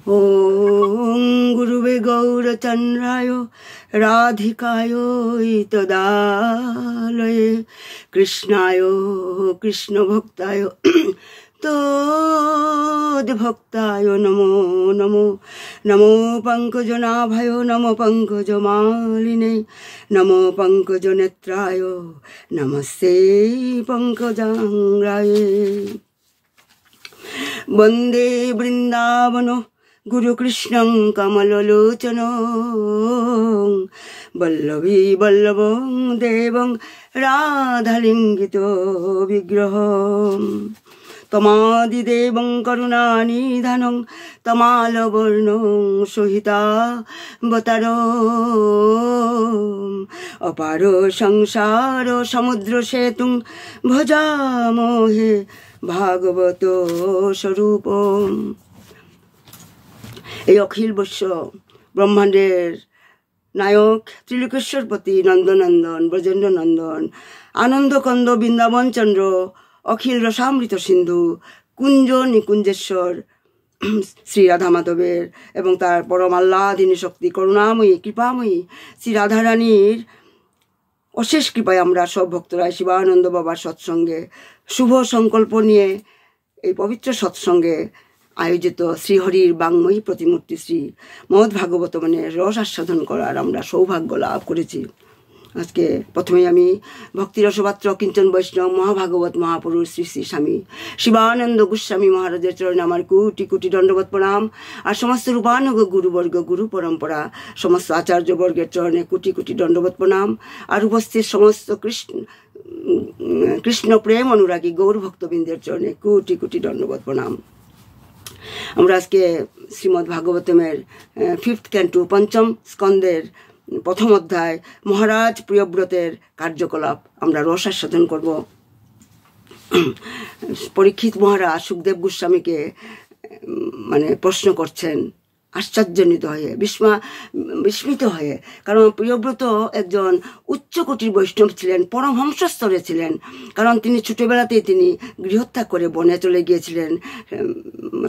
ॐ गुरुवे गौरचन्द्राय राधिकाय तदालये कृष्णाय कृष्णभक्ताय तद्भक्ताय नमो नमो नमो पंकजनाभाय नमो पंकजमालिने नमो पंकजनेत्राय नमस्ते पंकजांग्राय वन्दे वृन्दावन गुरुकृष्णं कमललोचनं वल्लभी वल्लभं देवं राधालिङ्गितो विग्रहम् तमादिदेवं करुणानिधानं तमालवर्णं सहितावतारम् अपारो संसार समुद्रसेतुं भजामहे भागवत स्वरूपम। এই অখিল বৈশ্য ব্রহ্মাণ্ডের নায়ক ত্রিলোকেশ্বরপতি নন্দনন্দন ব্রজেন্দ্র নন্দন আনন্দকন্দ বৃন্দাবন চন্দ্র অখিল রসামৃত সিন্ধু কুঞ্জ নিকুঞ্জেশ্বর শ্রী রাধা মাধবের এবং তার পরম আহ্লাদিনী শক্তি করুণাময়ী কৃপাময়ী শ্রী রাধারানীর অশেষ কৃপায় আমরা সব ভক্তরা শিবানন্দ বাবার সৎসঙ্গে শুভ সংকল্প নিয়ে এই পবিত্র সৎসঙ্গে আয়োজিত শ্রীহরির বাংময়ী প্রতিমূর্তি শ্রী মহৎ ভাগবত মানে রস আস্বাদন করার আমরা সৌভাগ্য লাভ করেছি। আজকে প্রথমেই আমি ভক্তিরসপাত্র কিঞ্চন বৈষ্ণব মহাভাগবত মহাপুরুষ শ্রী শ্রী স্বামী শিবানন্দ গোস্বামী মহারাজের চরণে আমার কোটি কোটি দণ্ডবত প্রণাম, আর সমস্ত রূপানুগ গুরুবর্গ গুরু পরম্পরা সমস্ত আচার্যবর্গের চরণে কোটি কোটি দণ্ডবত প্রণাম, আর উপস্থিত সমস্ত কৃষ্ণ প্রেম অনুরাগী গৌর ভক্তবৃন্দের চরণে কোটি কোটি দণ্ডবত প্রণাম। আমরা আজকে শ্রীমদ্ ভাগবতমের 5th ক্যান্টো পঞ্চম স্কন্দের প্রথম অধ্যায় মহারাজ প্রিয়ব্রতের কার্যকলাপ আমরা রস আস্বাদন করব। পরীক্ষিত মহারাজ সুখদেব গোস্বামীকে মানে প্রশ্ন করছেন আশ্চর্যান্বিত হয়ে বিস্মিত হয়ে, কারণ প্রিয়ব্রত একজন উচ্চকোটির বৈষ্ণব ছিলেন, পরমহংস স্তরে ছিলেন, কারণ তিনি ছোটবেলাতেই তিনি গৃহত্যাগ করে বনে চলে গিয়েছিলেন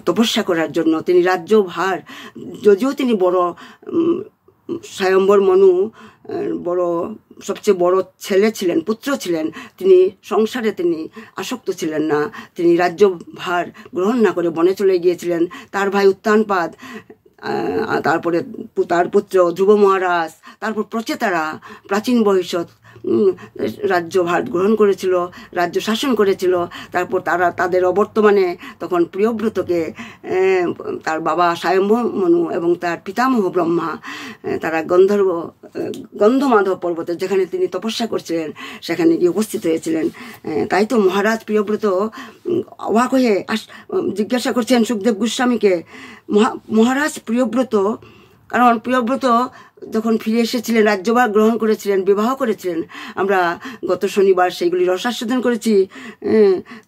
তপস্যা করার জন্য। তিনি রাজ্যভার, যদিও তিনি বড় স্বয়ম্বর মনু বড় সবচেয়ে বড় ছেলে ছিলেন, পুত্র ছিলেন, তিনি সংসারে তিনি আসক্ত ছিলেন না। তিনি রাজ্যভার গ্রহণ না করে বনে চলে গিয়েছিলেন। তার ভাই উত্তানপাদ, তারপরে তার পুত্র ধ্রুব মহারাজ, তারপর প্রচেতারা প্রাচীন ভবিষ্যৎ রাজ্যভার গ্রহণ করেছিল, রাজ্য শাসন করেছিল। তারপর তারা তাদের অবর্তমানে তখন প্রিয়ব্রতকে তার বাবা স্বয়ম্ভু মনু এবং তার পিতামহ ব্রহ্মা তারা গন্ধমাধব পর্বতে যেখানে তিনি তপস্যা করছিলেন সেখানে গিয়ে উপস্থিত হয়েছিলেন। তাই তো মহারাজ প্রিয়ব্রত অবাক হয়ে জিজ্ঞাসা করছেন সুখদেব গোস্বামীকে, মহারাজ প্রিয়ব্রত, কারণ প্রিয়ব্রত যখন ফিরে এসেছিলেন রাজ্যভার গ্রহণ করেছিলেন, বিবাহ করেছিলেন, আমরা গত শনিবার সেইগুলি রসাস্বাদন করেছি।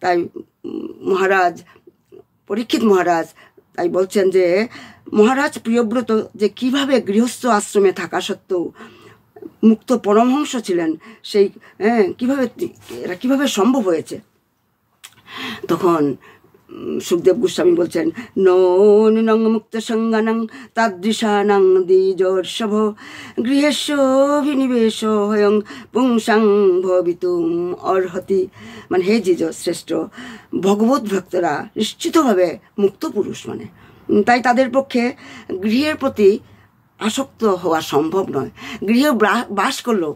তাই মহারাজ পরীক্ষিত মহারাজ তাই বলছেন যে মহারাজ প্রিয়ব্রত যে কিভাবে গৃহস্থ আশ্রমে থাকা সত্ত্বেও মুক্ত পরমহংস ছিলেন, সেই এরা কিভাবে সম্ভব হয়েছে। তখন সুখদেব গোস্বামী বলছেন, নং মুক্ত সঙ্গানং তাদৃশানং দ্বিজর্ষভ গৃহেশ্বভিনিবেশ হয়ং পুংসাং ভবিতুম অর্হতি। মানে হে দ্বিজ শ্রেষ্ঠ, ভগবত ভক্তরা নিশ্চিতভাবে মুক্ত পুরুষ, মানে তাই তাদের পক্ষে গৃহের প্রতি আসক্ত হওয়া সম্ভব নয়। গৃহে বাস করলো,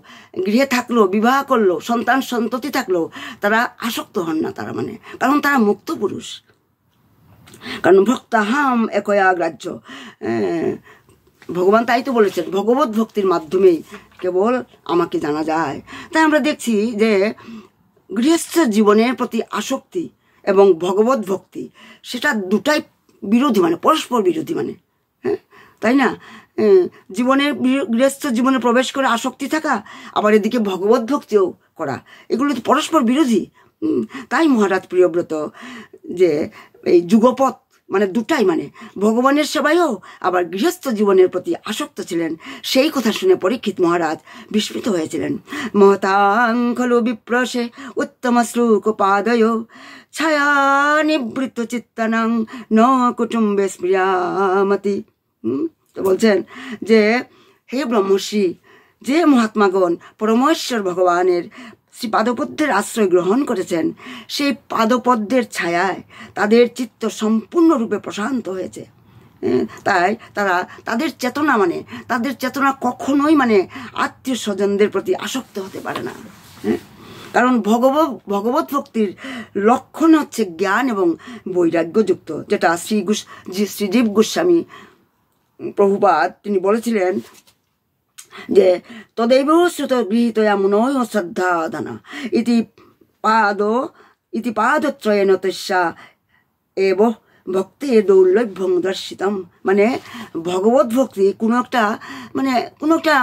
গৃহে থাকলো, বিবাহ করলো, সন্তান সন্ততি থাকলো, তারা আসক্ত হন না, তারা মানে কারণ তারা মুক্ত পুরুষ। কারণ ভক্তাহাম একয়া গ্রাহ্য, ভগবান তাই তো বলেছেন ভগবত ভক্তির মাধ্যমেই কেবল আমাকে জানা যায়। তাই আমরা দেখছি যে গৃহস্থ জীবনের প্রতি আসক্তি এবং ভগবত ভক্তি সেটা দুটাই বিরোধী, মানে পরস্পর বিরোধী, মানে হ্যাঁ তাই না। গৃহস্থ জীবনে প্রবেশ করে আসক্তি থাকা, আবার এদিকে ভগবত ভক্তিও করা, এগুলো তো পরস্পর বিরোধী। তাই মহারাজ প্রিয়ব্রত যে এই যুগপৎ মানে দুটাই, মানে ভগবানের সেবায়ও আবার গৃহস্থ জীবনের প্রতি আসক্ত ছিলেন। সেই কথা শুনে পরীক্ষিত মহারাজ বিস্মিত হয়েছিলেন। মহতাং খলু বিপ্রসে উত্তম শ্লোক পাদয় ছায়া নিবৃত্ত চিত্তানাং ন কুটুম্বে স্মৃয়ামতি। তো বলছেন যে হে ব্রহ্মর্ষি, যে মহাত্মাগণ পরমেশ্বর ভগবানের শ্রী পাদপদ্মের আশ্রয় গ্রহণ করেছেন, সেই পাদপদ্মের ছায়ায় তাদের চিত্ত সম্পূর্ণরূপে প্রশান্ত হয়েছে। তাই তাদের চেতনা কখনোই আত্মীয় স্বজনদের প্রতি আসক্ত হতে পারে না। কারণ ভগবত ভক্তির লক্ষণ হচ্ছে জ্ঞান এবং বৈরাগ্যযুক্ত, যেটা শ্রীজীব গোস্বামী প্রভুপাদ তিনি বলেছিলেন যে তदैव শ্রুত গৃহীতয়া মুনয় শ্রদ্ধাদানা ইতি পাদত্রয়েণ তস্যা এব ভক্তের দৌর্লভ্যং দর্শিতম। মানে ভগবত ভক্তি কোনো একটা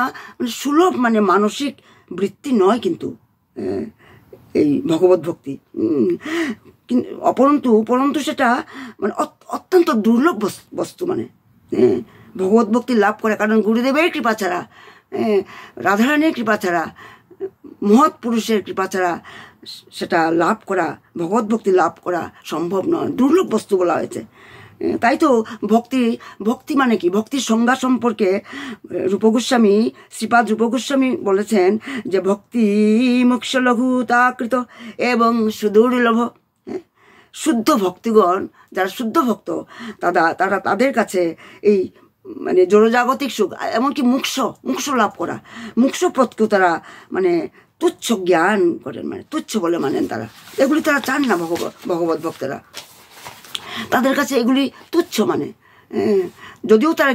সুলভ মানসিক বৃত্তি নয়, কিন্তু এই ভগবত ভক্তি পরন্তু সেটা অত্যন্ত দুর্লভ বস্তু। ভগবত ভক্তি লাভ করে, কারণ গুরুদেবের কৃপা ছাড়া, রাধারানীর কৃপা ছাড়া, মহৎ পুরুষের কৃপা ছাড়া সেটা লাভ করা, ভগবত ভক্তি লাভ করা সম্ভব নয়, দুর্লভ বস্তু বলা হয়েছে। তাই তো ভক্তি মানে কি, ভক্তির সংজ্ঞা সম্পর্কে শ্রীপাদ রূপগোস্বামী বলেছেন যে ভক্তি মোক্ষ লঘুতাকৃত এবং সুদুর্লভ। শুদ্ধ ভক্তিগণ, যারা শুদ্ধ ভক্ত, তাদের কাছে এই জড়জাগতিক সুখ, এমনকি মোক্ষ লাভ করা, মোক্ষপথকে তারা তুচ্ছ জ্ঞান করেন, তুচ্ছ বলে মানেন তারা। এগুলি তারা চান না। ভগবত ভক্তরা, তাদের কাছে এগুলি তুচ্ছ। যদিও তারা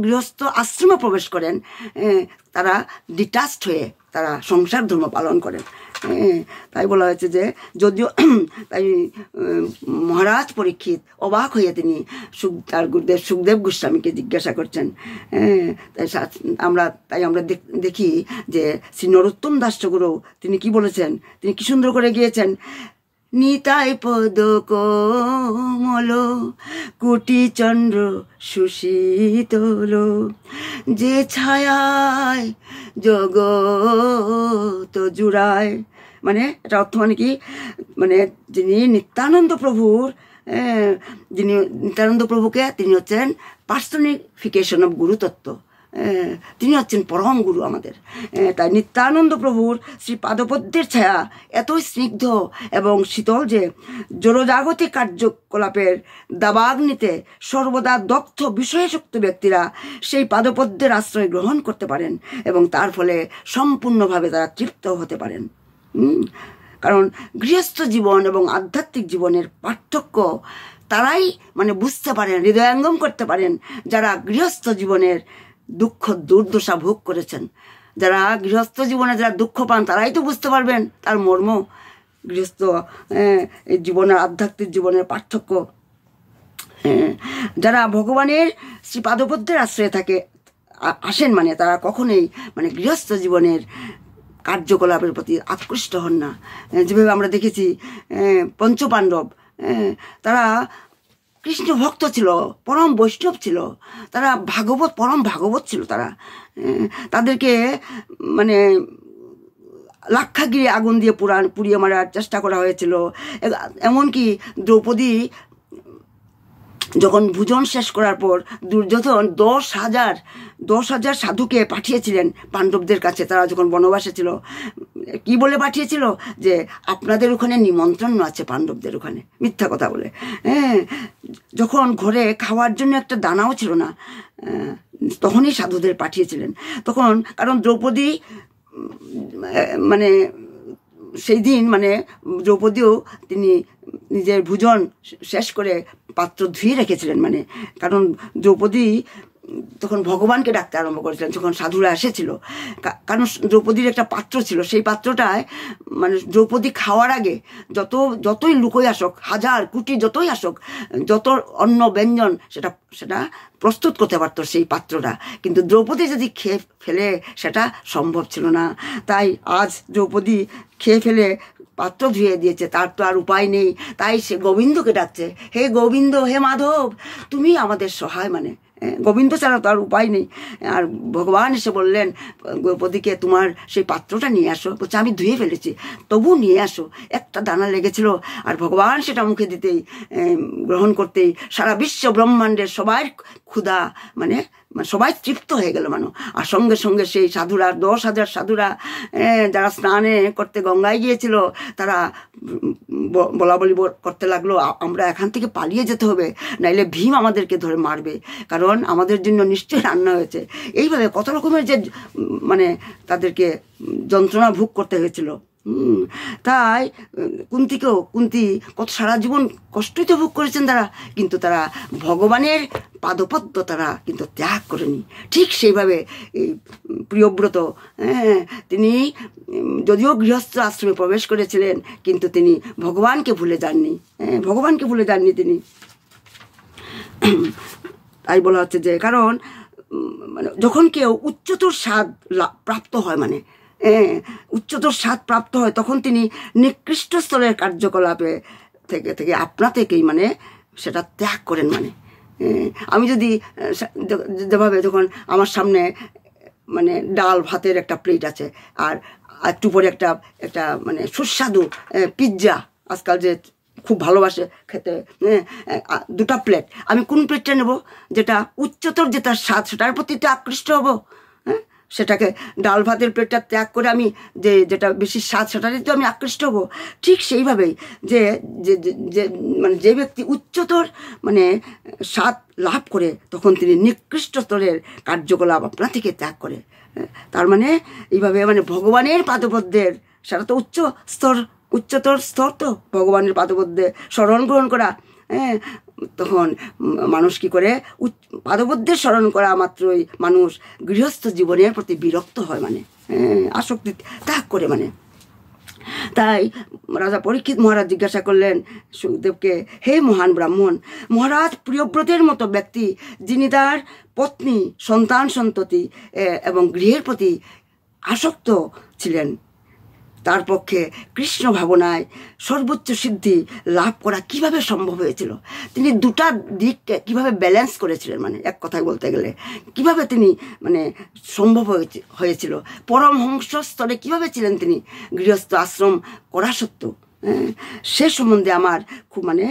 গৃহস্থ আশ্রমে প্রবেশ করেন, তারা ডিটাচড হয়ে তারা সংসার ধর্ম পালন করেন। তাই বলা হয়েছে যে যদিও তাই মহারাজ পরীক্ষিত অবাক হয়ে তিনি তার গুরুদেব সুখদেব গোস্বামীকে জিজ্ঞাসা করছেন। তাই আমরা দেখি যে শ্রী নরোত্তম দাস ঠাকুরও তিনি কি বলেছেন, তিনি কি সুন্দর করে গিয়েছেন। নিতাই পদ কমল কোটি চন্দ্র সুশীতল, যে ছায়ায় জগৎ জুড়ায়। এটা অর্থ কি, যিনি নিত্যানন্দ প্রভুকে তিনি হচ্ছেন পার্সনিফিকেশন অফ গুরুতত্ত্ব, তিনি হচ্ছেন পরম গুরু আমাদের। তাই নিত্যানন্দ প্রভুর শ্রী পাদপদ্মের ছায়া এতই স্নিগ্ধ এবং শীতল যে জড়জাগতিক কার্যকলাপের দাবাগ্নিতে সর্বদা দগ্ধ বিষয়াসক্ত ব্যক্তিরা সেই পাদপদ্মের আশ্রয় গ্রহণ করতে পারেন এবং তার ফলে সম্পূর্ণভাবে তারা তৃপ্ত হতে পারেন। কারণ গৃহস্থ জীবন এবং আধ্যাত্মিক জীবনের পার্থক্য তারাই বুঝতে পারেন, হৃদয়ঙ্গম করতে পারেন, যারা গৃহস্থ জীবনের দুঃখ দুর্দশা ভোগ করেছেন। যারা গৃহস্থ জীবনে যারা দুঃখ পান, তারাই তো বুঝতে পারবেন তার মর্ম, গৃহস্থ জীবনের আধ্যাত্মিক জীবনের পার্থক্য। যারা ভগবানের শ্রী পাদপদ্মের আশ্রয়ে আসেন, তারা কখনোই গৃহস্থ জীবনের কার্যকলাপের প্রতি আকৃষ্ট হন না। যেভাবে আমরা দেখেছি পঞ্চপাণ্ডব, তারা কৃষ্ণ ভক্ত ছিল, পরম বৈষ্ণব ছিল, তারা পরম ভাগবত ছিল। তাদেরকে লাক্ষাগিরি আগুন দিয়ে পুড়িয়ে মারার চেষ্টা করা হয়েছিল। এমনকি দ্রৌপদী যখন ভোজন শেষ করার পর দুর্যোধন 10,000 সাধুকে পাঠিয়েছিলেন পাণ্ডবদের কাছে। তারা যখন বনবাসে ছিল, কি বলে পাঠিয়েছিল যে আপনাদের ওখানে নিমন্ত্রণ আছে, পাণ্ডবদের ওখানে, মিথ্যা কথা বলে। যখন ঘরে খাওয়ার জন্য একটা দানাও ছিল না, তখনই সাধুদের পাঠিয়েছিলেন। তখন কারণ দ্রৌপদী সেই দিন দ্রৌপদীও তিনি নিজের ভোজন শেষ করে পাত্র ধুয়ে রেখেছিলেন। কারণ দ্রৌপদী তখন ভগবানকে ডাকতে আরম্ভ করেছিলেন যখন সাধুরা এসেছিল। কারণ দ্রৌপদীর একটা পাত্র ছিল, সেই পাত্রটায় দ্রৌপদী খাওয়ার আগে যতই লুকোই আসুক, হাজার কোটি যতই আসুক, যত অন্ন ব্যঞ্জন সেটা প্রস্তুত করতে পারত সেই পাত্রটা। কিন্তু দ্রৌপদী যদি খেয়ে ফেলে সেটা সম্ভব ছিল না। তাই আজ দ্রৌপদী খেয়ে ফেলে পাত্র ধুয়ে দিয়েছে, তার তো আর উপায় নেই, তাই সে গোবিন্দকে ডাকছে, হে গোবিন্দ, হে মাধব, তুমি আমাদের সহায়। মানে গোবিন্দ ছাড়া তো আর উপায় নেই। আর ভগবান এসে বললেন দ্রৌপদীকে, তোমার সেই পাত্রটা নিয়ে আসো। বলছে আমি ধুয়ে ফেলেছি, তবু নিয়ে আসো। একটা দানা লেগেছিল, আর ভগবান সেটা মুখে দিতেই, গ্রহণ করতেই সারা বিশ্ব ব্রহ্মাণ্ডের সবার ক্ষুধা মানে সবাই তৃপ্ত হয়ে গেল মানুষ। আর সঙ্গে সঙ্গে সেই সাধুরা, 10,000 সাধুরা যারা স্নানে করতে গঙ্গায় গিয়েছিল, তারা বলা বলি করতে লাগলো, আমরা এখান থেকে পালিয়ে যেতে হবে, নাইলে ভীম আমাদেরকে ধরে মারবে, কারণ আমাদের জন্য নিশ্চয়ই রান্না হয়েছে। এইভাবে কত রকমের যে মানে তাদেরকে যন্ত্রণা ভোগ করতে হয়েছিল। তাই কুন্তী কত সারা জীবন কষ্টই তো ভোগ করেছেন তারা, কিন্তু তারা ভগবানের পাদপদ্ম তারা কিন্তু ত্যাগ করেনি। ঠিক সেইভাবে এই প্রিয়ব্রত, তিনি যদিও গৃহস্থ আশ্রমে প্রবেশ করেছিলেন, কিন্তু তিনি ভগবানকে ভুলে যাননি, ভগবানকে ভুলে যাননি তিনি। তাই বলা হচ্ছে যে, কারণ মানে যখন কেউ উচ্চতর স্বাদ প্রাপ্ত হয়, মানে উচ্চতর স্বাদ প্রাপ্ত হয়, তখন তিনি নিকৃষ্ট স্তরের কার্যকলাপে থেকে আপনা থেকেই মানে সেটা ত্যাগ করেন। মানে আমি যদি যেভাবে যখন আমার সামনে মানে ডাল ভাতের একটা প্লেট আছে, আর একটু পরে একটা মানে সুস্বাদু পিৎজা, আজকাল যে খুব ভালোবাসে খেতে, 2টা প্লেট, আমি কোন প্লেটটা নেব? যেটা উচ্চতর যেটা স্বাদ, সেটার প্রতি তো আকৃষ্ট হব। সেটাকে ডাল ভাতের প্লেটটা ত্যাগ করে আমি যেটা বেশি স্বাদ, সেটারই তো আমি আকৃষ্ট হব। ঠিক সেইভাবেই যে মানে যে ব্যক্তি উচ্চতর মানে স্বাদ লাভ করে, তখন তিনি নিকৃষ্ট স্তরের কার্যকলাপ আপনা থেকে ত্যাগ করে। তার মানে এইভাবে মানে ভগবানের পাদপদ্মের, সেটা তো উচ্চতর স্তর, তো ভগবানের পাদপদ্মে শরণ গ্রহণ করা। তখন মানুষ কি করে, পাদপদ্মের স্মরণ করা মাত্রই মানুষ গৃহস্থ জীবনের প্রতি বিরক্ত হয়, মানে আসক্তি ত্যাগ করে। মানে তাই রাজা পরীক্ষিত মহারাজ জিজ্ঞাসা করলেন সুখদেবকে, হে মহান ব্রাহ্মণ, মহারাজ প্রিয়ব্রতের মতো ব্যক্তি, যিনি তার পত্নী, সন্তান সন্ততি এবং গৃহের প্রতি আসক্ত ছিলেন, তার পক্ষে কৃষ্ণ ভাবনায় সর্বোচ্চ সিদ্ধি লাভ করা কিভাবে সম্ভব হয়েছিল? তিনি 2টা দিককে কিভাবে ব্যালেন্স করেছিলেন, মানে এক কথায় বলতে গেলে কিভাবে তিনি মানে সম্ভব হয়েছিল? পরমহংস স্তরে কিভাবে ছিলেন তিনি গৃহস্থ আশ্রম করা সত্ত্বেও? সে সম্বন্ধে আমার খুব মানে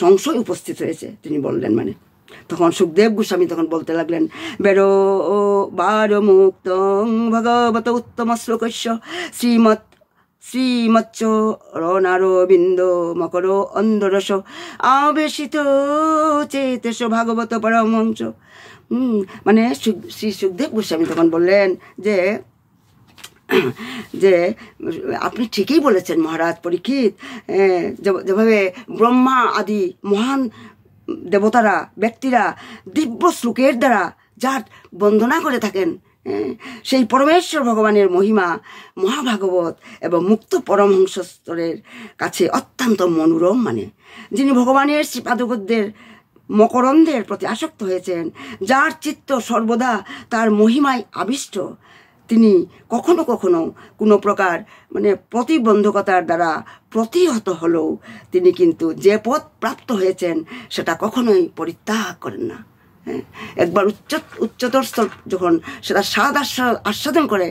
সংশয় উপস্থিত হয়েছে, তিনি বললেন। মানে তখন সুখদেব গোস্বামী তখন বলতে লাগলেন, বেরো বার মুক্ত ভগবত উত্তম শ্লোকস্য শ্রীমচ্চ রণারবিন্দ মকর অন্ধরস আবেশিত চেতেশ ভাগবত পরমহংস। মানে শ্রী সুখদেব গোস্বামী তখন বললেন যে আপনি ঠিকই বলেছেন মহারাজ পরীক্ষিত, যেভাবে ব্রহ্মা আদি মহান দেবতারা, ব্যক্তিরা দিব্য শ্লোকের দ্বারা যার বন্দনা করে থাকেন, সেই পরমেশ্বর ভগবানের মহিমা মহাভাগবত এবং মুক্ত পরমহংস স্তরের কাছে অত্যন্ত মনোরম। মানে যিনি ভগবানের শ্রীপাদপদ্মের মকরন্দের প্রতি আসক্ত হয়েছেন, যার চিত্ত সর্বদা তার মহিমায় আবিষ্ট, তিনি কখনো কখনো কোনো প্রকার মানে প্রতিবন্ধকতার দ্বারা প্রতিহত হলেও তিনি কিন্তু যে পদ প্রাপ্ত হয়েছেন সেটা কখনোই পরিত্যাগ করেন না। একবার উচ্চতর স্তর যখন সেটা স্বাদ আস্বাদন করে,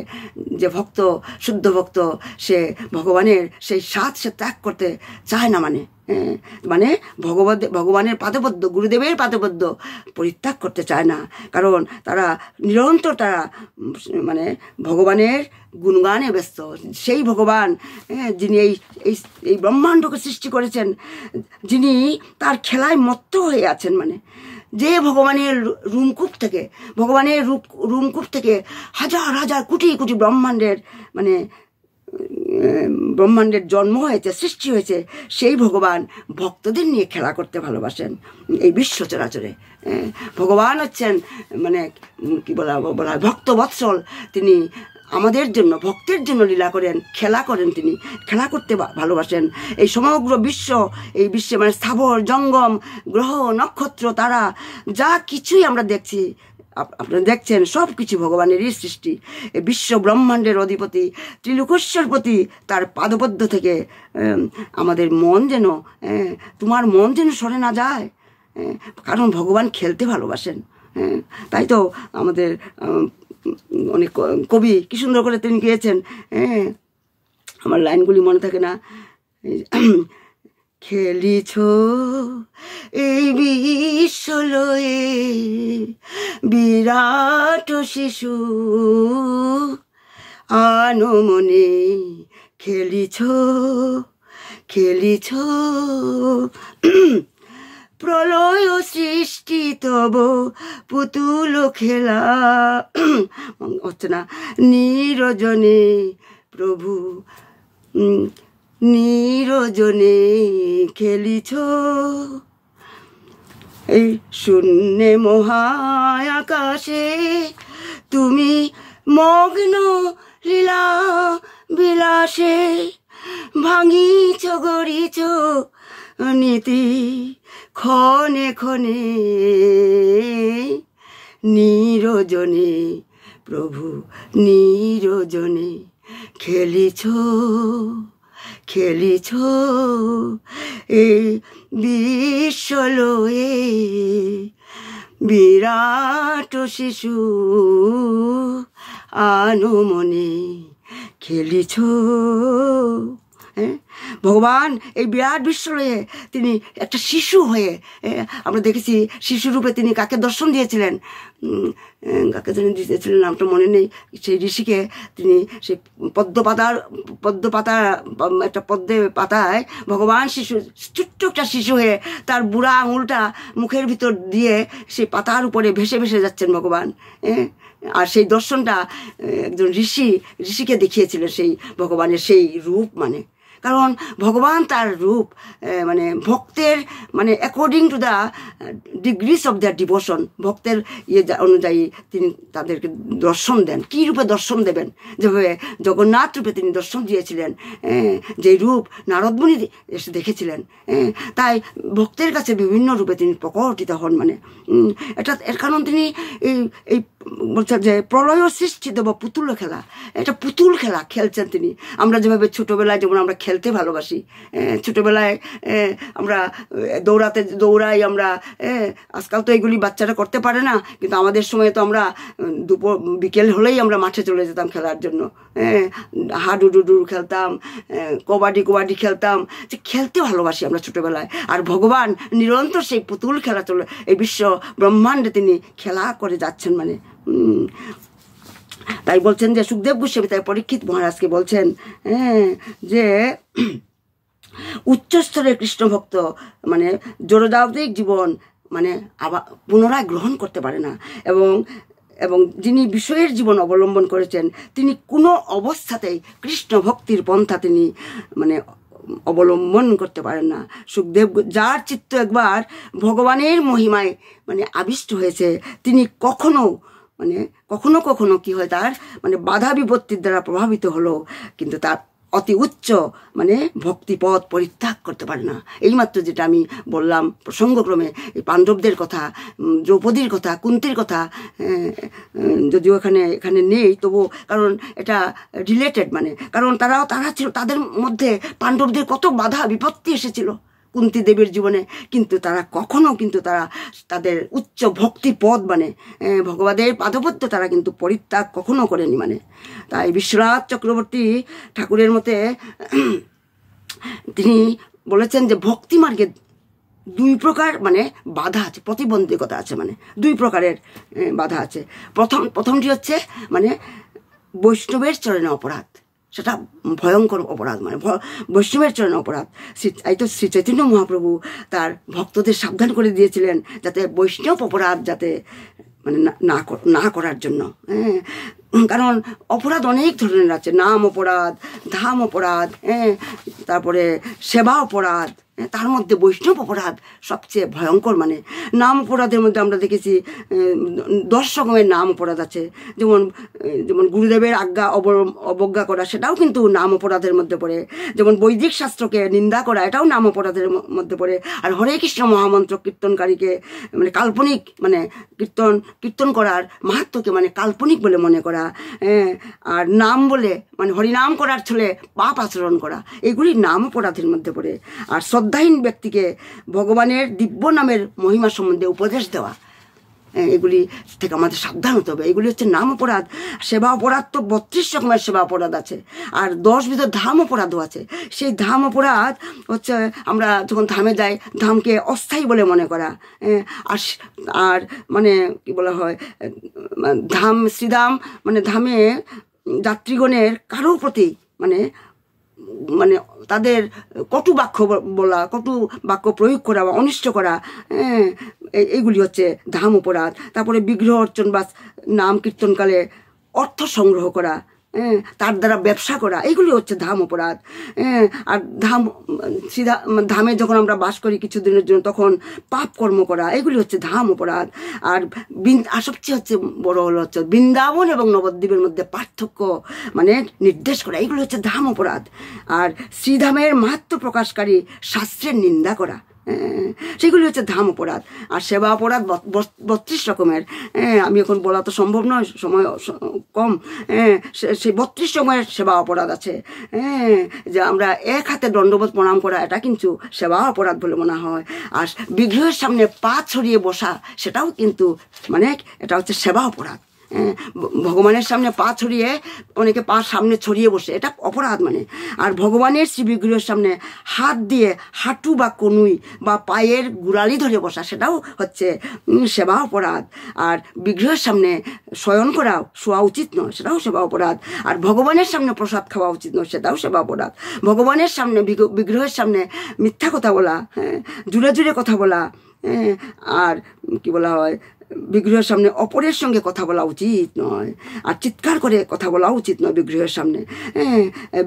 যে ভক্ত, শুদ্ধ ভক্ত, সে ভগবানের সেই স্বাদ সে ত্যাগ করতে চায় না। মানে ভগবানের পাদপদ্ম, গুরুদেবের পাদপদ্ম পরিত্যাগ করতে চায় না, কারণ তারা নিরন্তর তারা মানে ভগবানের গুণগানে ব্যস্ত। সেই ভগবান যিনি এই ব্রহ্মাণ্ডকে সৃষ্টি করেছেন, যিনি তার খেলায় মত্ত হয়ে আছেন, মানে যে ভগবানের রুমকূপ থেকে হাজার হাজার কোটি কোটি ব্রহ্মাণ্ডের জন্ম হয়েছে, সৃষ্টি হয়েছে, সেই ভগবান ভক্তদের নিয়ে খেলা করতে ভালোবাসেন এই বিশ্ব চরাচরে। ভগবান হচ্ছেন মানে কি বলা হয়, ভক্ত বৎসল। তিনি আমাদের জন্য, ভক্তের জন্য লীলা করেন, খেলা করেন, তিনি খেলা করতে ভালোবাসেন। এই সমগ্র বিশ্ব, এই বিশ্বে মানে স্থাবর জঙ্গম, গ্রহ, নক্ষত্র, তারা যা কিছুই আমরা দেখছি, আপনারা দেখছেন সব কিছু ভগবানেরই সৃষ্টি। এই বিশ্ব ব্রহ্মাণ্ডের অধিপতি ত্রিলোকেশ্বরপতি তার পাদপদ্ম থেকে আমাদের মন যেন তোমার মন যেন সরে না যায়, কারণ ভগবান খেলতে ভালোবাসেন। তাই তো আমাদের অনেক কবি কি সুন্দর করে তিনি গিয়েছেন, আমার লাইনগুলি মনে থাকে না, খেলিছ এই বিশ্বলয়ে বিরাট শিশু আনমনে, খেলিছ খেলিছ প্রলয় সৃষ্টি তব পুতুল খেলা, হচ্ছে না, নিরজনে প্রভু নিরজনে খেলিছ এই শূন্যে মহাকাশে তুমি মগ্ন লীলা বিলাসে, ভাঙিছ গড়িছ নীতি ক্ষণে ক্ষণে, নিরজনে প্রভু নিরজনে খেলিছ খেলিছ এই বিশ্বলয়ে বিরাট শিশু আনমনে, খেলিছ। ভগবান এই বিরাট বিশ্বলয়ে তিনি একটা শিশু হয়ে, আমরা দেখেছি শিশুরূপে তিনি কাকে দর্শন দিয়েছিলেন, কাকে তিনি দিয়েছিলেন নামটা মনে নেই, সেই ঋষিকে তিনি সেই পদ্মপাতা একটা পাতায় ভগবান শিশু, ছোট্ট একটা শিশু হয়ে তার বুড়া আঙুলটা মুখের ভিতর দিয়ে সেই পাতার উপরে ভেসে ভেসে যাচ্ছেন ভগবান। আর সেই দর্শনটা একজন ঋষিকে দেখিয়েছিলেন সেই ভগবানের সেই রূপ, মানে কারণ ভগবান তার রূপ মানে ভক্তের মানে according to the degrees of their devotion, ভক্তের অনুযায়ী তিনি তাদেরকে দর্শন দেন। কী রূপে দর্শন দেবেন? যেভাবে জগন্নাথ রূপে তিনি দর্শন দিয়েছিলেন, যে রূপ নারদমুনি এসে দেখেছিলেন, তাই ভক্তের কাছে বিভিন্ন রূপে তিনি প্রকটিত হন। মানে এর কারণ তিনি এই বলছেন যে প্রলয় সৃষ্টি দেব পুতুল খেলা, এটা পুতুল খেলা খেলছেন তিনি। আমরা যেভাবে ছোটোবেলায় যেমন আমরা খেলতে ভালোবাসি, ছোটোবেলায় আমরা দৌড়াই আমরা, আজকাল তো এগুলি বাচ্চারা করতে পারে না, কিন্তু আমাদের সময় তো আমরা বিকেল হলেই আমরা মাঠে চলে যেতাম খেলার জন্য, হাডুডুডু খেলতাম, কবাডি খেলতাম, যে খেলতে ভালোবাসি আমরা ছোটোবেলায়। আর ভগবান নিরন্তর সেই পুতুল খেলা চলে এই বিশ্ব ব্রহ্মাণ্ডে তিনি খেলা করে যাচ্ছেন। মানে তাই বলছেন যে সুখদেব গোস্বামী তাই পরীক্ষিত মহারাজকে বলছেন যে উচ্চস্তরের কৃষ্ণ ভক্ত মানে জড়জাগতিক জীবন মানে আবার পুনরায় গ্রহণ করতে পারে না, এবং যিনি বিষয়ের জীবন অবলম্বন করেছেন তিনি কোনো অবস্থাতেই কৃষ্ণ ভক্তির পন্থা তিনি মানে অবলম্বন করতে পারেন না। সুখদেব, যার চিত্ত একবার ভগবানের মহিমায় মানে আবিষ্ট হয়েছে, তিনি কখনো কি হয়, তার মানে বাধা বিপত্তির দ্বারা প্রভাবিত হলো, কিন্তু তার অতি উচ্চ মানে ভক্তিপথ পরিত্যাগ করতে পারে না। এইমাত্র যেটা আমি বললাম প্রসঙ্গক্রমে, এই পাণ্ডবদের কথা, দ্রৌপদীর কথা, কুন্তির কথা, যদিও এখানে নেই তবু, কারণ এটা রিলেটেড, মানে কারণ তারা ছিল, তাদের মধ্যে পাণ্ডবদের কত বাধা বিপত্তি এসেছিল কুন্তী দেবীর জীবনে, কিন্তু তারা কখনো কিন্তু তাদের উচ্চ ভক্তি পদ মানে ভগবানের পাদপদ্ম তারা কিন্তু পরিত্যাগ কখনো করেনি। মানে তাই বিশ্বনাথ চক্রবর্তী ঠাকুরের মতে তিনি বলেছেন যে ভক্তি মার্গে দুই প্রকার মানে বাধা আছে, প্রতিবন্ধকতা আছে, মানে দুই প্রকারের বাধা আছে। প্রথমটি হচ্ছে মানে বৈষ্ণবের চরণে অপরাধ, সেটা ভয়ঙ্কর অপরাধ, মানে বৈষ্ণবের চরণে অপরাধ। এই তো শ্রী চৈতন্য মহাপ্রভু তার ভক্তদের সাবধান করে দিয়েছিলেন যাতে বৈষ্ণব অপরাধ যাতে মানে না করার জন্য। কারণ অপরাধ অনেক ধরনের আছে, নাম অপরাধ, ধাম অপরাধ, তারপরে সেবা অপরাধ, তার মধ্যে বৈষ্ণব অপরাধ সবচেয়ে ভয়ঙ্কর। মানে নাম অপরাধের মধ্যে আমরা দেখেছি 10 রকমের নাম অপরাধ আছে। যেমন যেমন গুরুদেবের আজ্ঞা অবজ্ঞা করা, সেটাও কিন্তু নাম অপরাধের মধ্যে পড়ে। যেমন বৈদিক শাস্ত্রকে নিন্দা করা, এটাও নাম অপরাধের মধ্যে পড়ে। আর হরে কৃষ্ণ মহামন্ত্র কীর্তনকারীকে মানে কাল্পনিক, মানে কীর্তন করার মাহাত্ম্যকে মানে কাল্পনিক বলে মনে করা, আর নাম বলে মানে হরিনাম করার ছলে পাপ আচরণ করা, এগুলি নাম অপরাধের মধ্যে পড়ে। আর শ্রদ্ধাহীন ব্যক্তিকে ভগবানের দিব্য নামের মহিমা সম্বন্ধে উপদেশ দেওয়া, এগুলি থেকে আমাদের সাবধান হতে হবে। এগুলি হচ্ছে নাম অপরাধ। সেবা অপরাধ তো 32 রকমের সেবা অপরাধ আছে, আর 10 বিধ ধাম অপরাধও আছে। সেই ধাম অপরাধ হচ্ছে আমরা যখন ধামে যাই, ধামকে অস্থায়ী বলে মনে করা, আর মানে কি বলা হয়, ধাম শ্রীধাম মানে ধামে যাত্রীগণের কারো প্রতি মানে মানে তাদের কটু বাক্য বলা, কটু বাক্য প্রয়োগ করা বা অনিষ্ট করা, এইগুলি হচ্ছে ধাম অপরাধ। তারপরে বিগ্রহ অর্চন বা নাম কীর্তনকালে অর্থ সংগ্রহ করা, তার দ্বারা ব্যবসা করা, এইগুলি হচ্ছে ধাম অপরাধ। আর ধামে যখন আমরা বাস করি কিছুদিনের জন্য, তখন পাপ কর্ম করা, এগুলি হচ্ছে ধাম অপরাধ। আর সবচেয়ে হচ্ছে বড় হলো হচ্ছে বৃন্দাবন এবং নবদ্বীপের মধ্যে পার্থক্য মানে নির্দেশ করা, এগুলি হচ্ছে ধাম অপরাধ। আর শ্রীধামের মাহাত্ম্য প্রকাশকারী শাস্ত্রের নিন্দা করা, সেগুলি হচ্ছে ধাম অপরাধ। আর সেবা অপরাধ 32 রকমের, আমি এখন বলা তো সম্ভব নয়, সময় কম। সেই 32 রকমের সেবা অপরাধ আছে। যে আমরা এক হাতে দণ্ডবোধ প্রণাম করা, এটা কিন্তু সেবা অপরাধ বলে মনে হয়। আর বিগ্রহের সামনে পা ছড়িয়ে বসা, সেটাও কিন্তু মানে এটা হচ্ছে সেবা অপরাধ। ভগবানের সামনে পা ছড়িয়ে, অনেকে পা সামনে ছড়িয়ে বসে, এটা অপরাধ মানে। আর ভগবানের শ্রী বিগ্রহের সামনে হাত দিয়ে হাঁটু বা কনুই বা পায়ের গুড়ালি ধরে বসা, সেটাও হচ্ছে সেবা অপরাধ। আর বিগ্রহের সামনে শয়ন করা, শোয়া উচিত নয়, সেটাও সেবা অপরাধ। আর ভগবানের সামনে প্রসাদ খাওয়া উচিত নয়, সেটাও সেবা অপরাধ। ভগবানের সামনে বিগ্রহের সামনে মিথ্যা কথা বলা, জুড়ে জুড়ে কথা বলা, আর কি বলা হয়, বিগ্রহের সামনে অপরের সঙ্গে কথা বলা উচিত নয়। আর চিৎকার করে কথা বলা উচিত নয় বিগ্রহের সামনে।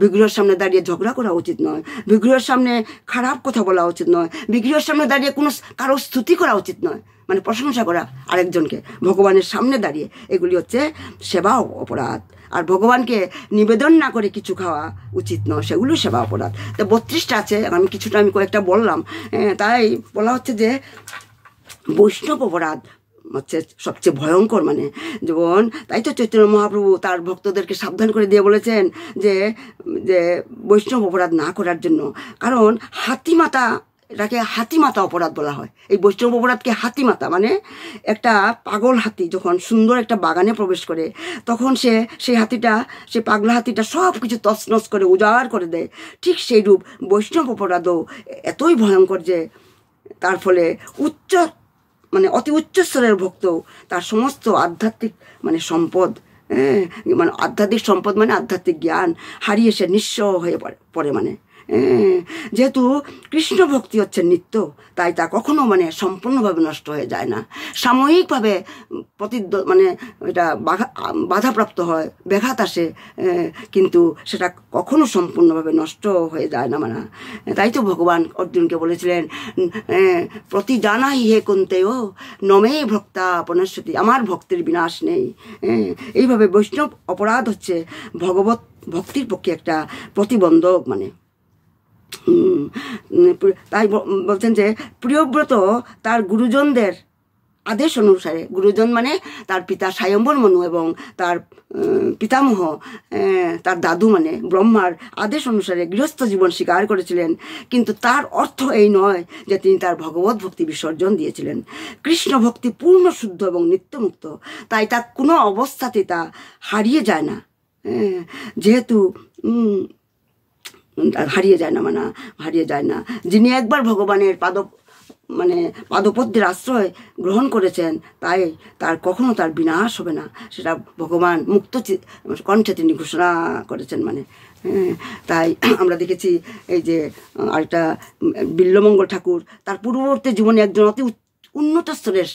বিগ্রহের সামনে দাঁড়িয়ে ঝগড়া করা উচিত নয়। বিগ্রহের সামনে খারাপ কথা বলা উচিত নয়। বিগ্রহের সামনে দাঁড়িয়ে কোনো কারো স্তুতি করা উচিত নয়, মানে প্রশংসা করা আরেকজনকে ভগবানের সামনে দাঁড়িয়ে, এগুলি হচ্ছে সেবা অপরাধ। আর ভগবানকে নিবেদন না করে কিছু খাওয়া উচিত নয়, সেগুলো সেবা অপরাধ। তো 32টা আছে, আমি কয়েকটা বললাম। তাই বলা হচ্ছে যে বৈষ্ণব অপরাধ হচ্ছে সবচেয়ে ভয়ঙ্কর। মানে যেমন তাই তো চৈতন্য মহাপ্রভু তার ভক্তদেরকে সাবধান করে দিয়ে বলেছেন যে যে বৈষ্ণব অপরাধ না করার জন্য। কারণ হাতিমাতা, এটাকে হাতিমাতা অপরাধ বলা হয়। এই বৈষ্ণব অপরাধকে হাতিমাতা মানে একটা পাগল হাতি যখন সুন্দর একটা বাগানে প্রবেশ করে, তখন সেই হাতিটা, সেই পাগলা হাতিটা সব কিছু তছনছ করে উজাড় করে দেয়। ঠিক সেই রূপ বৈষ্ণব অপরাধও এতই ভয়ঙ্কর যে তার ফলে মানে অতি উচ্চ স্তরের ভক্ত তার সমস্ত আধ্যাত্মিক মানে সম্পদ, মানে আধ্যাত্মিক সম্পদ মানে আধ্যাত্মিক জ্ঞান হারিয়ে সে নিঃস্ব হয়ে পড়ে। মানে যেহেতু কৃষ্ণ ভক্তি হচ্ছে নিত্য, তাই তা কখনো মানে সম্পূর্ণভাবে নষ্ট হয়ে যায় না। সাময়িকভাবে মানে এটা বাধাপ্রাপ্ত হয়, ব্যাঘাত আসে, কিন্তু সেটা কখনো সম্পূর্ণভাবে নষ্ট হয়ে যায় না। মানে তাই তো ভগবান অর্জুনকে বলেছিলেন, প্রতি জানাই হে কুন্তেয় নমে ভক্তা পুনশ্রতি, আমার ভক্তির বিনাশ নেই। এইভাবে বৈষ্ণব অপরাধ হচ্ছে ভগবত ভক্তির পক্ষে একটা প্রতিবন্ধক। মানে তাই বলছেন যে প্রিয়ব্রত তার গুরুজনদের আদেশ অনুসারে, গুরুজন মানে তার পিতা স্বয়ম্বর মনু এবং তার পিতামহ তার দাদু মানে ব্রহ্মার আদেশ অনুসারে গৃহস্থ জীবন স্বীকার করেছিলেন। কিন্তু তার অর্থ এই নয় যে তিনি তার ভগবত ভক্তি বিসর্জন দিয়েছিলেন। কৃষ্ণ ভক্তি পূর্ণ শুদ্ধ এবং নিত্যমুক্ত, তাই তা কোনো অবস্থাতেই তা হারিয়ে যায় না। যেহেতু হারিয়ে যায় না। যিনি একবার ভগবানের পাদপদ্মের আশ্রয় গ্রহণ করেছেন, তাই তার কখনো তার বিনাশ হবে না, সেটা ভগবান মুক্ত কণ্ঠে তিনি ঘোষণা করেছেন। মানে তাই আমরা দেখেছি এই যে আরেকটা বিল্বমঙ্গল ঠাকুর, তার পূর্ববর্তী জীবনে একজন অতি উন্নত স্তরের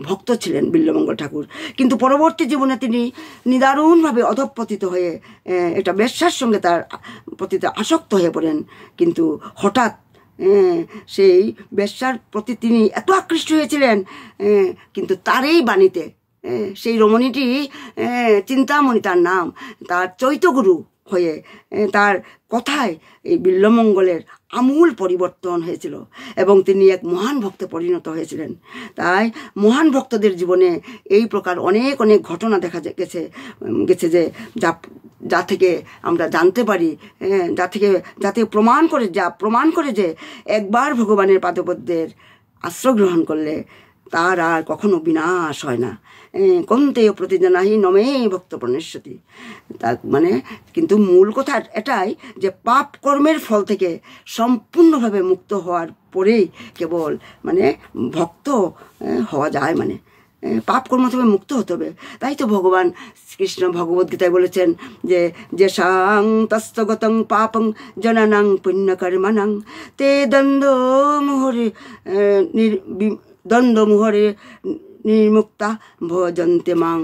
ভক্ত ছিলেন বিল্বমঙ্গল ঠাকুর, কিন্তু পরবর্তী জীবনে তিনি নিদারুণভাবে অধঃপতিত হয়ে একটা বেশ্যার সঙ্গে তার প্রতি আসক্ত হয়ে পড়েন। কিন্তু হঠাৎ সেই বেশ্যার প্রতি তিনি এত আকৃষ্ট হয়েছিলেন, কিন্তু তারই বাণীতে সেই রমণীটি, চিন্তামণি তার নাম, তার চৈতগুরু হয়ে তার কথায় এই বিল্বমঙ্গলের আমূল পরিবর্তন হয়েছিল এবং তিনি এক মহান ভক্তে পরিণত হয়েছিলেন। তাই মহান ভক্তদের জীবনে এই প্রকার অনেক অনেক ঘটনা দেখা গেছে যে যা থেকে আমরা জানতে পারি, যাতে প্রমাণ করে যে একবার ভগবানের পাদপদ্মের আশ্রয় গ্রহণ করলে তার আর কখনো বিনাশ হয় না। কন্তেয় প্রতিজনাহি নমে ভক্ত প্রণশ্যতি। তার মানে কিন্তু মূল কথা এটাই যে পাপ কর্মের ফল থেকে সম্পূর্ণভাবে মুক্ত হওয়ার পরেই কেবল মানে ভক্ত হওয়া যায়, মানে পাপ কর্ম থেকে মুক্ত হতে হবে। তাই তো ভগবান কৃষ্ণ ভগবদ্গীতায় বলেছেন যে সাং তস্তগতং পাপং জনানাং পুণ্যকর্মাণাং তে দ্বন্দ্বমুহরে নির্মুক্তা ভজন্তে মাং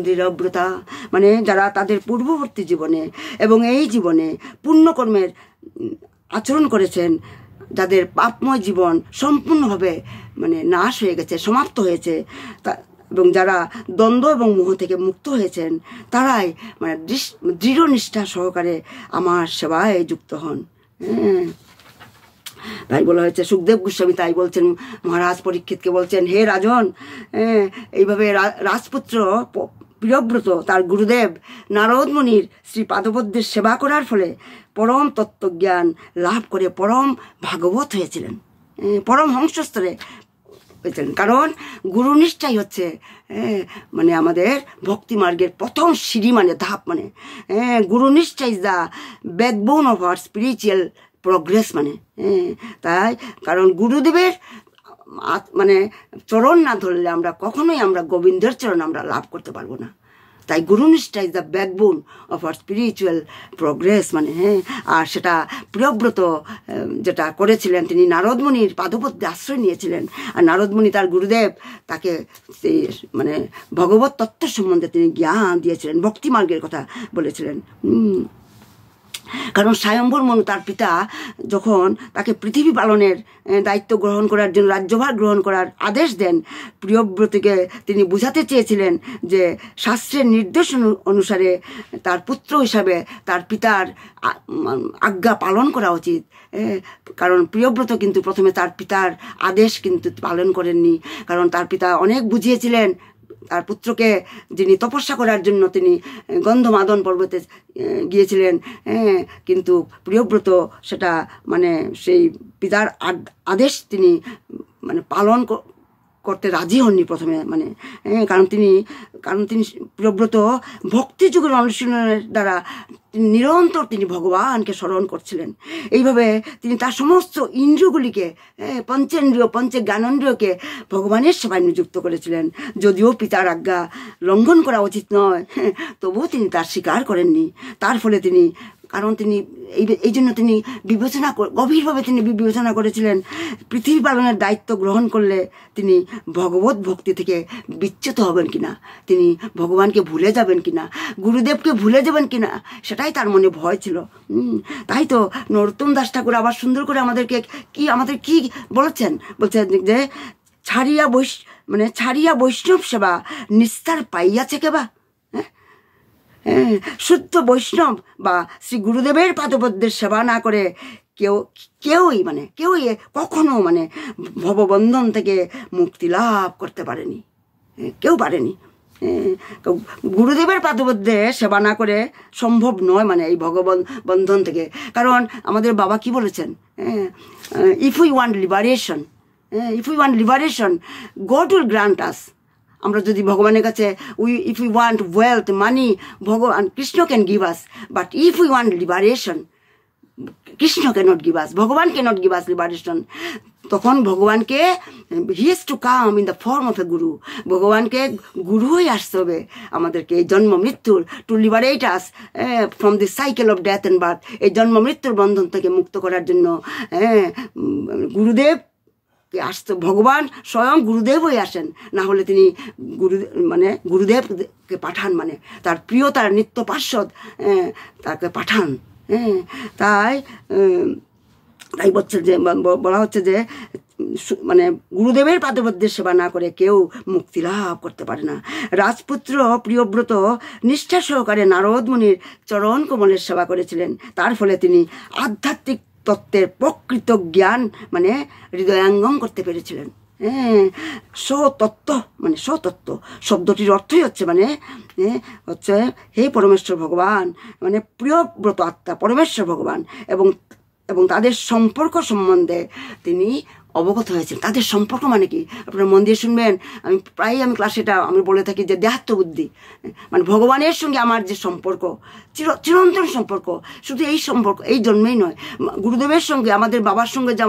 দৃঢ়ব্রতা। মানে যারা তাদের পূর্ববর্তী জীবনে এবং এই জীবনে পুণ্যকর্মের আচরণ করেছেন, যাদের পাপময় জীবন সম্পূর্ণভাবে মানে নাশ হয়ে গেছে, সমাপ্ত হয়েছে, এবং যারা দ্বন্দ্ব এবং মোহ থেকে মুক্ত হয়েছেন, তারাই মানে দৃঢ় নিষ্ঠা সহকারে আমার সেবায় যুক্ত হন। তাই বলা হয়েছে, সুখদেব গোস্বামী তাই বলছেন, মহারাজ পরীক্ষিতকে বলছেন, হে রাজন, এইভাবে রাজপুত্র প্রিয়ব্রত তার গুরুদেব নারদ মুনির শ্রী পাদপদ্মের সেবা করার ফলে পরম তত্ত্বজ্ঞান লাভ করে পরম ভাগবত হয়েছিলেন, পরম হংসস্তরে হয়েছিলেন। কারণ গুরুনিষ্ঠাই হচ্ছে মানে আমাদের ভক্তি মার্গের প্রথম সিঁড়ি, মানে ধাপ, মানে গুরুনিষ্ঠা is the backbone of our spiritual progress. মানে তাই কারণ গুরুদেবের মানে চরণ না ধরলে আমরা কখনোই গোবিন্দের চরণ আমরা লাভ করতে পারবো না। তাই গুরুনিষ্ঠা is the backbone of our spiritual progress. মানে আর সেটা প্রিয়ব্রত যেটা করেছিলেন, তিনি নারদমুনির পাদপদ্মে আশ্রয় নিয়েছিলেন। আর নারদমুনি তার গুরুদেব তাকে মানে ভগবত তত্ত্ব সম্বন্ধে তিনি জ্ঞান দিয়েছিলেন, ভক্তি মার্গের কথা বলেছিলেন। কারণ স্বয়ম্বর মনু তার পিতা যখন তাকে পৃথিবী পালনের দায়িত্ব গ্রহণ করার জন্য রাজ্যভার গ্রহণ করার আদেশ দেন, প্রিয়ব্রতকে তিনি বুঝাতে চেয়েছিলেন যে শাস্ত্রের নির্দেশ অনুসারে তার পুত্র হিসাবে তার পিতার আজ্ঞা পালন করা উচিত। কারণ প্রিয়ব্রত কিন্তু প্রথমে তার পিতার আদেশ কিন্তু পালন করেননি, কারণ তার পিতা অনেক বুঝিয়েছিলেন তার পুত্রকে, যিনি তপস্যা করার জন্য তিনি গন্ধমাদন পর্বতে গিয়েছিলেন, কিন্তু প্রিয়ব্রত সেটা মানে সেই পিতার আদেশ তিনি মানে পালন করতে রাজি হননি প্রথমে, মানে কারণ তিনি প্রিয়ব্রত ভক্তি যুগের অনুশীলনের দ্বারা নিরন্তর তিনি ভগবানকে স্মরণ করছিলেন। এইভাবে তিনি তার সমস্ত ইন্দ্রিয়গুলিকে, পঞ্চেন্দ্রিয় জ্ঞানেন্দ্রিয়কে ভগবানের সেবায় নিযুক্ত করেছিলেন। যদিও পিতার আজ্ঞা লঙ্ঘন করা উচিত নয়, তবুও তিনি তার স্বীকার করেননি। তার ফলে তিনি এই জন্য তিনি গভীরভাবে তিনি বিবেচনা করেছিলেন, পৃথিবী পালনের দায়িত্ব গ্রহণ করলে তিনি ভগবত ভক্তি থেকে বিচ্যুত হবেন কিনা, তিনি ভগবানকে ভুলে যাবেন কিনা, গুরুদেবকে ভুলে যাবেন কিনা, সেটাই তার মনে ভয় ছিল। তাই তো নরোত্তম দাস ঠাকুর আবার সুন্দর করে আমাদের কি বলছেন যে ছাড়িয়া বৈষ্ণব সেবা নিস্তার পাইয়াছে কেবা। শুদ্ধ বৈষ্ণব বা শ্রী গুরুদেবের পাদপদ্মের সেবা না করে কেউই কখনো ভববন্ধন থেকে মুক্তি লাভ করতে পারেনি, কেউ পারেনি। গুরুদেবের পাদপদ্মে সেবা না করে সম্ভব নয় এই ভগবান বন্ধন থেকে। কারণ আমাদের বাবা কি বলেছেন, if we want liberation God will grant us. আমরা যদি ভগবানের কাছে if we want wealth money, ভগবান Krishna can give us, but if we want liberation Krishna cannot give us, ভগবান ক্যানট গিভ আস লিবারেশন। তখন ভগবানকে he has to come in the form of a guru, ভগবানকে গুরু হয়ে আসতে হবে আমাদেরকে এই জন্ম মৃত্যুর, two liberate us from the cycle of death and birth. এই জন্ম মৃত্যুর বন্ধন থেকে মুক্ত করার জন্য গুরুদেব আসতে, ভগবান স্বয়ং গুরুদেব হয়ে আসেন, না হলে তিনি গুরুদেবকে পাঠান, তার প্রিয়, তার নিত্য পার্ষদ তাকে পাঠান। তাই তাই বলা হচ্ছে যে মানে গুরুদেবের পাদপদ্মের সেবা না করে কেউ মুক্তি লাভ করতে পারে না। রাজপুত্র প্রিয়ব্রত নিষ্ঠা সহকারে নারদ মুনির চরণ কমলের সেবা করেছিলেন। তার ফলে তিনি আধ্যাত্মিক তত্ত্বের প্রকৃত জ্ঞান মানে হৃদয়াঙ্গম করতে পেরেছিলেন। হ্যাঁ, স্বতত্ত্ব মানে স্বতত্ত্ব শব্দটির অর্থই হচ্ছে মানে হচ্ছে হে পরমেশ্বর ভগবান, মানে প্রিয়ব্রত আত্মা পরমেশ্বর ভগবান এবং তাদের সম্পর্ক সম্বন্ধে তিনি অবগত হয়েছেন। তাদের সম্পর্ক মানে কি আপনারা মন দিয়ে শুনবেন। আমি ক্লাসে এটা আমি বলে থাকি যে দেহাত্ম বুদ্ধি, মানে ভগবানের সঙ্গে আমার যে সম্পর্ক চিরন্তন সম্পর্ক, শুধু এই সম্পর্ক এই জন্মেই নয়, গুরুদেবের সঙ্গে আমাদের বাবার সঙ্গে যে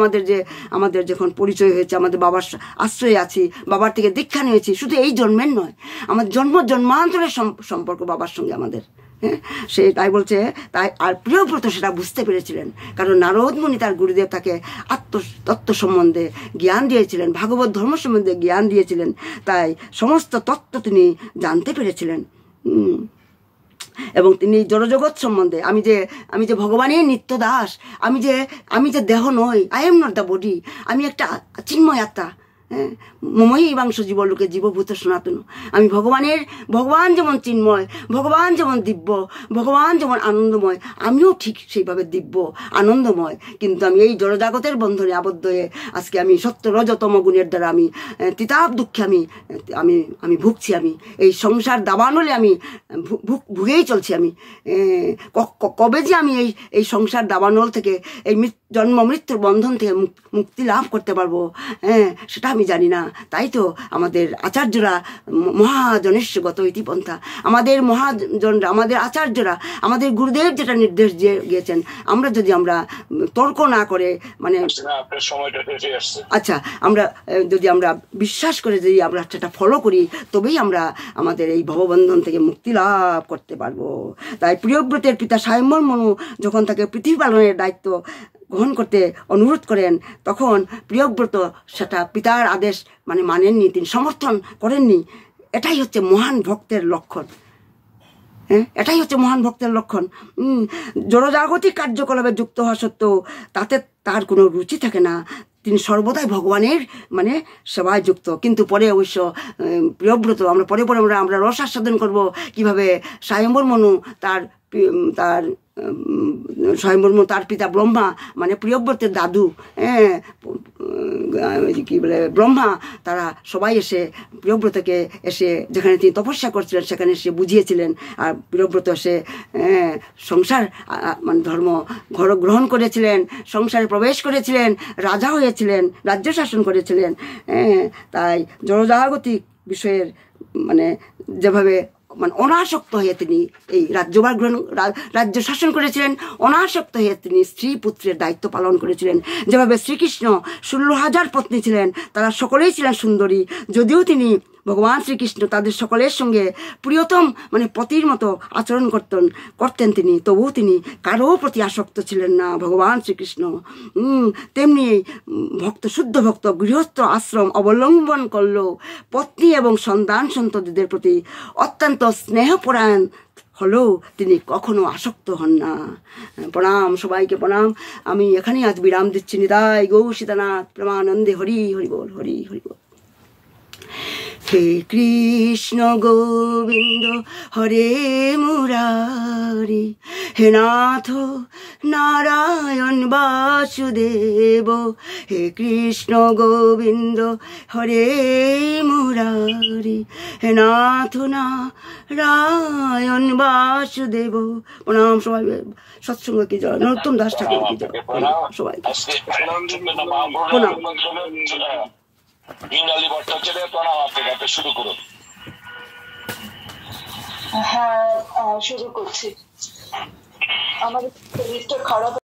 আমাদের যখন পরিচয় হয়েছে, আমাদের বাবার আশ্রয়ে আছি, বাবার থেকে দীক্ষা নিয়েছি, শুধু এই জন্মের নয়, আমাদের জন্মান্তরের সম্পর্ক বাবার সঙ্গে আমাদের। হ্যাঁ, সে তাই বলছে, তাই আর প্রিয়ব্রত সেটা বুঝতে পেরেছিলেন, কারণ নারদ মুনি তার গুরুদেব তাকে তত্ত্ব সম্বন্ধে জ্ঞান দিয়েছিলেন, ভাগবত ধর্ম সম্বন্ধে জ্ঞান দিয়েছিলেন, তাই সমস্ত তত্ত্ব তিনি জানতে পেরেছিলেন। এবং তিনি জড়জগৎ সম্বন্ধে আমি যে ভগবানের নিত্য দাস, আমি যে দেহ নই, I am not the body, আমি একটা চিন্ময় আত্মা। হ্যাঁ, মমই বাংশ জীবলোকে জীবভূত সনাতন। আমি ভগবান যেমন চিন্ময়, ভগবান যেমন দিব্য, ভগবান যেমন আনন্দময়, আমিও ঠিক সেইভাবে দিব্য আনন্দময়। কিন্তু আমি এই জড়জাগতের বন্ধনে আবদ্ধ হয়ে আজকে আমি সত্য রজতম গুণের দ্বারা আমি তিতাব দুঃখে আমি ভুগছি। আমি এই সংসার দাবানলে আমি ভুগেই চলছি। আমি কবে যে আমি এই সংসার দাবানল থেকে এই জন্ম মৃত্যুর বন্ধন থেকে মুক্তি লাভ করতে পারবো, হ্যাঁ, সেটা আমি জানি না। তাই তো আমাদের আচার্যরা মহাজনেশ্ব গত ইতিপন্থা, আমাদের মহাজনরা, আমাদের আচার্যরা, আমাদের গুরুদেব যেটা নির্দেশ দিয়ে গিয়েছেন, আমরা তর্ক না করে মানে আচ্ছা যদি আমরা বিশ্বাস করে যদি আমরা সেটা ফলো করি, তবেই আমরা আমাদের এই ভববন্ধন থেকে মুক্তি লাভ করতে পারবো। তাই প্রিয়ব্রতের পিতা স্বয়ম্বর মনু যখন তাকে পৃথিবী পালনের দায়িত্ব গ্রহণ করতে অনুরোধ করেন, তখন প্রিয়ব্রত সেটা পিতার আদেশ মানেননি, তিনি সমর্থন করেননি। এটাই হচ্ছে মহান ভক্তের লক্ষণ। হ্যাঁ, এটাই হচ্ছে মহান ভক্তের লক্ষণ। জড়জাগতিক কার্যকলাপে যুক্ত হওয়া সত্ত্বেও তাতে তার কোনো রুচি থাকে না, তিনি সর্বদাই ভগবানের সেবায় যুক্ত। কিন্তু পরে অবশ্য প্রিয়ব্রত পরে আমরা রস আস্বাদন করবো কিভাবে স্বয়ম্বর মনু তার পিতা ব্রহ্মা প্রিয়ব্রতের দাদু, কি বলে ব্রহ্মা, তারা সবাই এসে প্রিয়ব্রতকে যেখানে তিনি তপস্যা করছিলেন সেখানে এসে বুঝিয়েছিলেন। আর প্রিয়ব্রত এসে সংসার ধর্ম গ্রহণ করেছিলেন, সংসারে প্রবেশ করেছিলেন, রাজা হয়েছিলেন, রাজ্য শাসন করেছিলেন। তাই জড়জাগতিক বিষয়ের যেভাবে অনাসক্ত হয়ে তিনি এই রাজ্য শাসন করেছিলেন, অনাসক্ত হয়ে তিনি স্ত্রী পুত্রের দায়িত্ব পালন করেছিলেন। যেভাবে শ্রীকৃষ্ণ 16,000 পত্নী ছিলেন, তারা সকলেই ছিলেন সুন্দরী, যদিও তিনি ভগবান শ্রীকৃষ্ণ তাদের সকলের সঙ্গে প্রিয়তম পতির মতো আচরণ করতেন তিনি, তবুও তিনি কারো প্রতি আসক্ত ছিলেন না ভগবান শ্রীকৃষ্ণ। তেমনি শুদ্ধ ভক্ত গৃহস্থ আশ্রম অবলম্বন করলেও পত্নী এবং সন্তান সন্ততিদের প্রতি অত্যন্ত স্নেহপরায়ণ হলেও তিনি কখনো আসক্ত হন না। প্রণাম, সবাইকে প্রণাম। আমি এখানেই আজ বিরাম দিচ্ছি। নিতাই গৌ সীতানাথ প্রেমানন্দে। হরি হরি বল, হরি হরি বল। হে কৃষ্ণ গোবিন্দ হরে মুরারি, হে নাথ নারায়ণ বাসুদেব, হে কৃষ্ণ গোবিন্দ হরে মুরারি, হে নাথ নারায়ণ বাসুদেব। প্রণাম সবাই। সৎসঙ্গ কি জয়, নরোত্তম দাস ঠাকুর কি জয়। সবাই প্রণাম। ইন্দ্রালী ভট্টাচার্য প্রণাম। আপনি শুরু করুন। হ্যাঁ, শুরু করছি। আমার শরীরটা খারাপ।